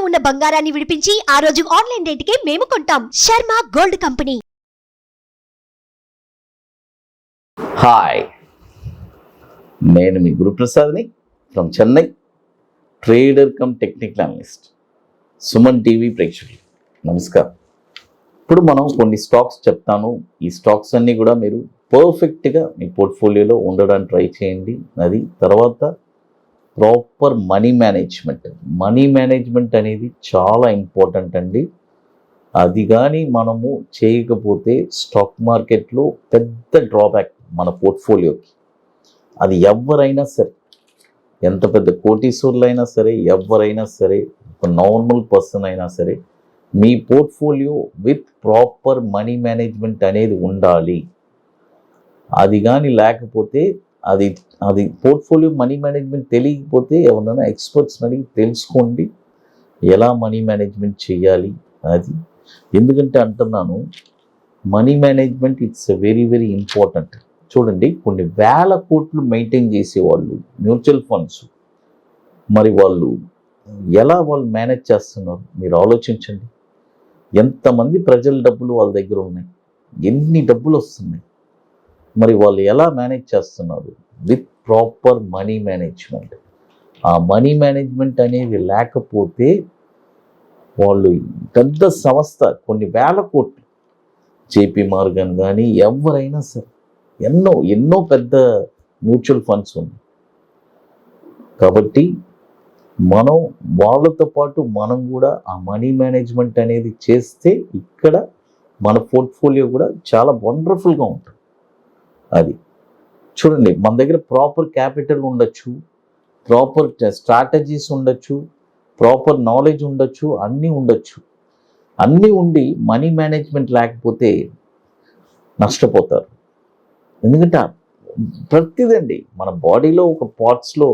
ఉన్న బంగారాన్ని విడిపించి ఆ రోజు ఆన్లైన్ రేటుకే మేము కొంటాం. Sharma gold company. హాయ్, నేను మీ గురు ప్రసాద్ని from Chennai, trader cum technical analyst. Suman TV ప్రేక్షకులు నమస్కారం. ఇప్పుడు మనం కొన్ని స్టాక్స్ చెప్తాను. ఈ స్టాక్స్ అన్నీ కూడా మీరు పర్ఫెక్ట్గా మీ పోర్ట్ఫోలియోలో ఉండడానికి ట్రై చేయండి. అది తర్వాత ప్రాపర్ మనీ మేనేజ్మెంట్ అనేది చాలా ఇంపార్టెంట్ అండి. అది కానీ మనము చేయకపోతే స్టాక్ మార్కెట్లో పెద్ద డ్రాబ్యాక్ మన పోర్ట్ఫోలియోకి. అది ఎవరైనా సరే, ఎంత పెద్ద కోటీశ్వరులైనా సరే, ఎవరైనా సరే, ఒక నార్మల్ పర్సన్ అయినా సరే, మీ portfolio with proper money management అనేది ఉండాలి. అది కానీ లేకపోతే అది పోర్ట్ఫోలియో మనీ మేనేజ్మెంట్ తెలియకపోతే ఎవరైనా ఎక్స్పర్ట్స్ని అడిగి తెలుసుకోండి ఎలా మనీ మేనేజ్మెంట్ చేయాలి. అది ఎందుకంటే అంటున్నాను, money management it's very very important. చూడండి, కొన్ని వేల కోట్లు మెయింటైన్ చేసేవాళ్ళు మ్యూచువల్ ఫండ్స్, మరి వాళ్ళు మేనేజ్ చేస్తున్నారు మీరు ఆలోచించండి. ఎంతమంది ప్రజల డబ్బులు వాళ్ళ దగ్గర ఉన్నాయి, ఎన్ని డబ్బులు వస్తున్నాయి, మరి వాళ్ళు ఎలా మేనేజ్ చేస్తున్నారు? With proper money management. ఆ మనీ మేనేజ్మెంట్ అనేది లేకపోతే వాళ్ళు పెద్ద సంస్థ, కొన్ని వేల కోట్లు, జేపీ మార్గన్ కానీ ఎవరైనా సరే, ఎన్నో పెద్ద మ్యూచువల్ ఫండ్స్ ఉన్నాయి. కాబట్టి మనం వాళ్ళతో పాటు మనం కూడా ఆ మనీ మేనేజ్మెంట్ అనేది చేస్తే ఇక్కడ మన పోర్ట్ఫోలియో కూడా చాలా వండర్ఫుల్గా ఉంటుంది. అది చూడండి, మన దగ్గర ప్రాపర్ క్యాపిటల్ ఉండొచ్చు, ప్రాపర్ స్ట్రాటజీస్ ఉండొచ్చు, ప్రాపర్ నాలెడ్జ్ ఉండొచ్చు, అన్నీ ఉండి మనీ మేనేజ్మెంట్ లేకపోతే నష్టపోతారు. ఎందుకంటే ప్రతిదండి మన బాడీలో ఒక పార్ట్స్లో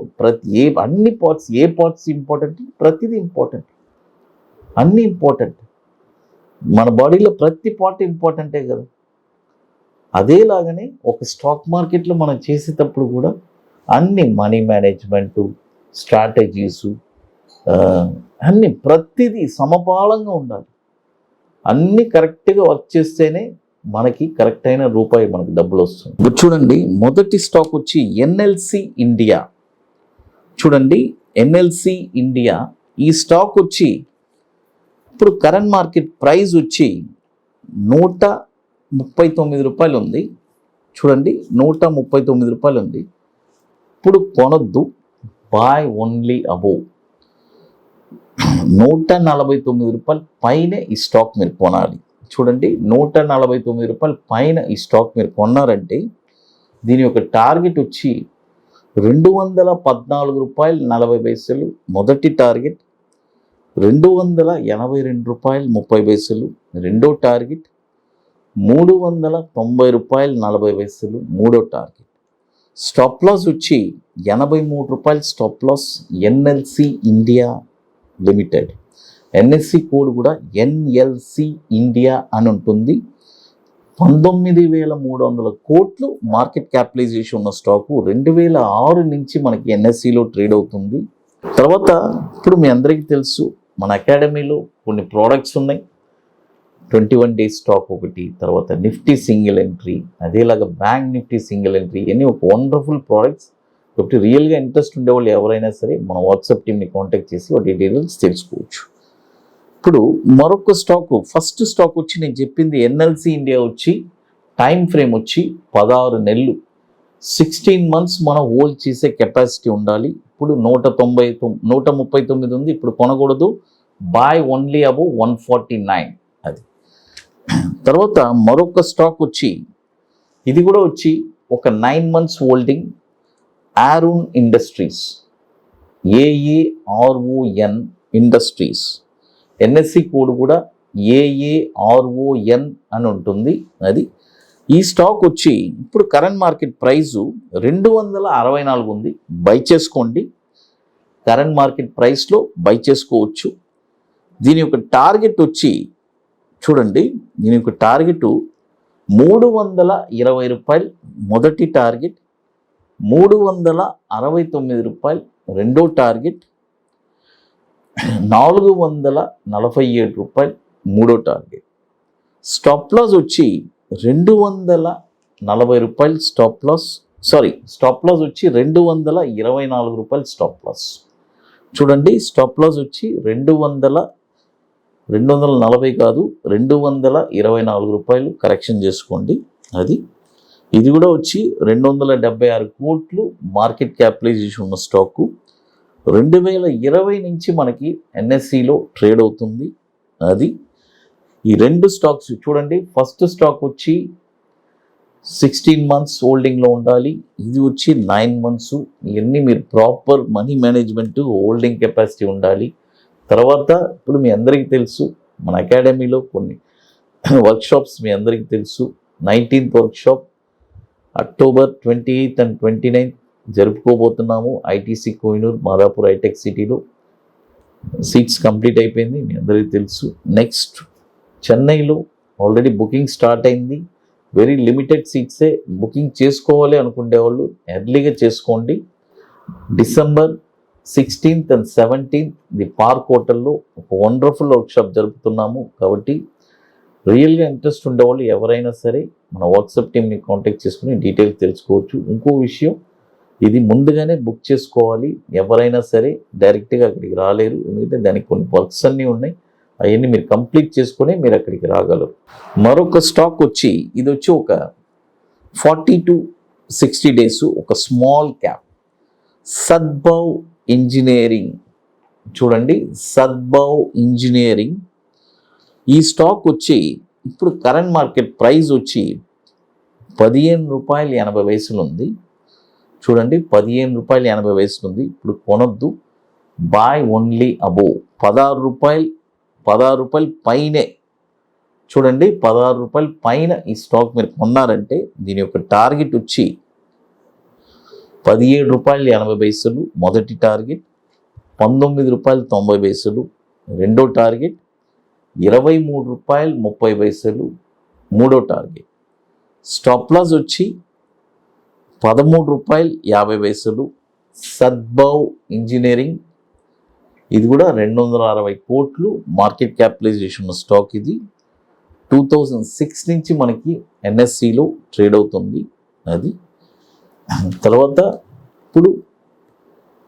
అన్ని పార్ట్స్, ఏ పార్ట్స్ ఇంపార్టెంట్, ప్రతిదీ ఇంపార్టెంట్, అన్నీ ఇంపార్టెంట్. మన బాడీలో ప్రతి పార్ట్ ఇంపార్టెంటే కదా. అదేలాగానే ఒక స్టాక్ మార్కెట్లో మనం చేసేటప్పుడు కూడా అన్ని మనీ మేనేజ్మెంటు, స్ట్రాటజీసు, అన్నీ ప్రతిదీ సమపాలంగా ఉండాలి. అన్నీ కరెక్ట్గా వర్క్ చేస్తేనే మనకి కరెక్ట్ అయిన రూపాయి మనకి డబ్బులు వస్తుంది. చూడండి, మొదటి స్టాక్ వచ్చి ఎన్ఎల్సి ఇండియా. చూడండి, ఎన్ఎల్సి ఇండియా ఈ స్టాక్ వచ్చి ఇప్పుడు కరెంట్ మార్కెట్ ప్రైస్ వచ్చి 139 రూపాయలు ఉంది. చూడండి, 139 రూపాయలు ఉంది. ఇప్పుడు కొనొద్దు, బాయ్ ఓన్లీ అబోవ్ 149 రూపాయల పైనే ఈ స్టాక్ మీరు కొనాలి. చూడండి, 149 రూపాయల పైన ఈ స్టాక్ మీరు కొన్నారంటే దీని యొక్క టార్గెట్ వచ్చి 214 రూపాయలు 40 పైసలు మొదటి టార్గెట్, 282 రూపాయలు 30 పైసలు రెండో టార్గెట్, 390 రూపాయలు 40 పైసలు మూడో టార్గెట్. స్టాప్ లాస్ వచ్చి 83 రూపాయలు stop loss. NLC India limited, NSC code కూడా ఎన్ఎల్సి ఇండియా అని ఉంటుంది. 19,300 కోట్లు మార్కెట్ క్యాపిటలైజేషన్ ఉన్న స్టాకు 2006 నుంచి మనకి ఎన్ఎస్సిలో ట్రేడ్ అవుతుంది. తర్వాత ఇప్పుడు మీ అందరికీ తెలుసు, మన అకాడమీలో కొన్ని ప్రోడక్ట్స్ ఉన్నాయి. 21 డేస్ స్టాక్ ఒకటి, తర్వాత నిఫ్టీ సింగిల్ ఎంట్రీ, అదేలాగా బ్యాంక్ నిఫ్టీ సింగిల్ ఎంట్రీ, ఇవన్నీ ఒక వండర్ఫుల్ ప్రోడక్ట్స్. కాబట్టి రియల్గా ఇంట్రెస్ట్ ఉండేవాళ్ళు ఎవరైనా సరే మన వాట్సాప్ టీమ్ని కాంటాక్ట్ చేసి వాటి డీటెయిల్స్ తెలుసుకోవచ్చు. ఇప్పుడు మరొక స్టాక్, ఫస్ట్ స్టాక్ వచ్చి నేను చెప్పింది ఎన్ఎల్సి ఇండియా వచ్చి టైం ఫ్రేమ్ వచ్చి 16 నెలలు, 16 మంత్స్ మనం హోల్డ్ చేసే కెపాసిటీ ఉండాలి. ఇప్పుడు 139 ఉంది, ఇప్పుడు కొనకూడదు, బాయ్ ఓన్లీ అబోవ్ 149. అది తర్వాత మరొక స్టాక్ వచ్చి ఇది కూడా వచ్చి ఒక 9 months holding, Aaron industries, A A R O N industries, NSC code కూడా ఏఏఆర్ఓఎన్ అని ఉంటుంది. అది ఈ స్టాక్ వచ్చి ఇప్పుడు కరెంట్ మార్కెట్ ప్రైజు 264 ఉంది. బై చేసుకోండి, కరెంట్ మార్కెట్ ప్రైస్లో బై చేసుకోవచ్చు. దీని యొక్క టార్గెట్ వచ్చి చూడండి, దీని యొక్క టార్గెట్ 320 రూపాయలు మొదటి టార్గెట్, 369 రూపాయలు రెండో టార్గెట్, రూపాయలు మూడో టార్గెట్. స్టాప్ లాస్ వచ్చి రూపాయలు స్టాప్ లాస్, స్టాప్ లాస్ వచ్చి రూపాయలు స్టాప్ లాస్. చూడండి, స్టాప్ లాస్ వచ్చి 240 కాదు, రూపాయలు కరెక్షన్ చేసుకోండి. ఇది కూడా వచ్చి 276 కోట్లు మార్కెట్ క్యాపిటలైజేషన్ ఉన్న స్టాకు. 2020 నుంచి మనకి ఎన్ఎస్సిలో ట్రేడ్ అవుతుంది. ఈ రెండు స్టాక్స్ చూడండి. ఫస్ట్ స్టాక్ వచ్చి 16 మంత్స్ హోల్డింగ్లో ఉండాలి. ఇది వచ్చి 9 మంత్స్. ఇవన్నీ మీరు proper money management, holding capacity ఉండాలి. తర్వాత ఇప్పుడు మీ అందరికీ తెలుసు, మన అకాడమీలో కొన్ని వర్క్షాప్స్ మీ అందరికీ తెలుసు. 19th workshop October 28th and 29th జరుపుకోబోతున్నాము. ఐటీసీ కోహినూర్, మాదాపూర్ హైటెక్ సిటీలో సీట్స్ కంప్లీట్ అయిపోయింది, మీ అందరికీ తెలుసు. నెక్స్ట్ చెన్నైలో ఆల్రెడీ బుకింగ్ స్టార్ట్ అయింది. వెరీ లిమిటెడ్ సీట్సే. బుకింగ్ చేసుకోవాలి అనుకునే వాళ్ళు ఎర్లీగా చేసుకోండి. December 16th and 17th the park హోటల్లో ఒక వండర్ఫుల్ వర్క్షాప్ జరుపుతున్నాము. కాబట్టి రియల్గా ఇంట్రెస్ట్ ఉండేవాళ్ళు ఎవరైనా సరే మన వాట్సాప్ టీమ్ని కాంటాక్ట్ చేసుకుని డీటెయిల్స్ తెలుసుకోవచ్చు. ఇంకో విషయం, ఇది ముందుగానే బుక్ చేసుకోవాలి. ఎవరైనా సరే డైరెక్ట్గా అక్కడికి రాలేరు, ఎందుకంటే దానికి కొన్ని వర్క్స్ అన్నీ ఉన్నాయి. అవన్నీ మీరు కంప్లీట్ చేసుకొని మీరు అక్కడికి రాగలరు. మరొక స్టాక్ వచ్చి ఇది వచ్చి ఒక 40 to 60 days ఒక స్మాల్ క్యాప్, సద్భావ్ ఇంజనీరింగ్. చూడండి, సద్భావ్ ఇంజనీరింగ్. ఈ స్టాక్ వచ్చి ఇప్పుడు కరెంట్ మార్కెట్ ప్రైస్ వచ్చి ₹15.80 ఉంది. చూడండి, ₹15.80 ఉంది. ఇప్పుడు కొనొద్దు, బాయ్ ఓన్లీ అబోవ్ ₹16 పైనే. చూడండి, ₹16 పైన ఈ స్టాక్ మీరు కొన్నారంటే దీని యొక్క టార్గెట్ వచ్చి ₹17.80 మొదటి టార్గెట్, ₹19.90 రెండో టార్గెట్, ₹23.30 మూడో టార్గెట్. స్టాప్ లాస్ వచ్చి ₹13.50. సద్భావ్ ఇంజనీరింగ్, ఇది కూడా 260 కోట్లు మార్కెట్ క్యాపిటలైజేషన్ స్టాక్. ఇది 2006 నుంచి మనకి ఎన్ఎస్సిలో ట్రేడ్ అవుతుంది. తర్వాత ఇప్పుడు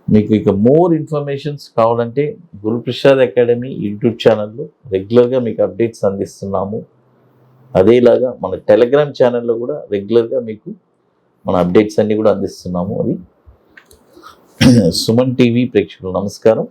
మీకు ఇక మోర్ ఇన్ఫర్మేషన్స్ కావాలంటే గురుప్రసాద్ అకాడమీ యూట్యూబ్ ఛానల్లో రెగ్యులర్గా మీకు అప్డేట్స్ అందిస్తున్నాము. అదేలాగా మన టెలిగ్రామ్ ఛానల్లో కూడా రెగ్యులర్గా మీకు మన అప్డేట్స్ అన్నీ కూడా అందిస్తున్నాము. సుమన్ టీవీ ప్రేక్షకులు నమస్కారం.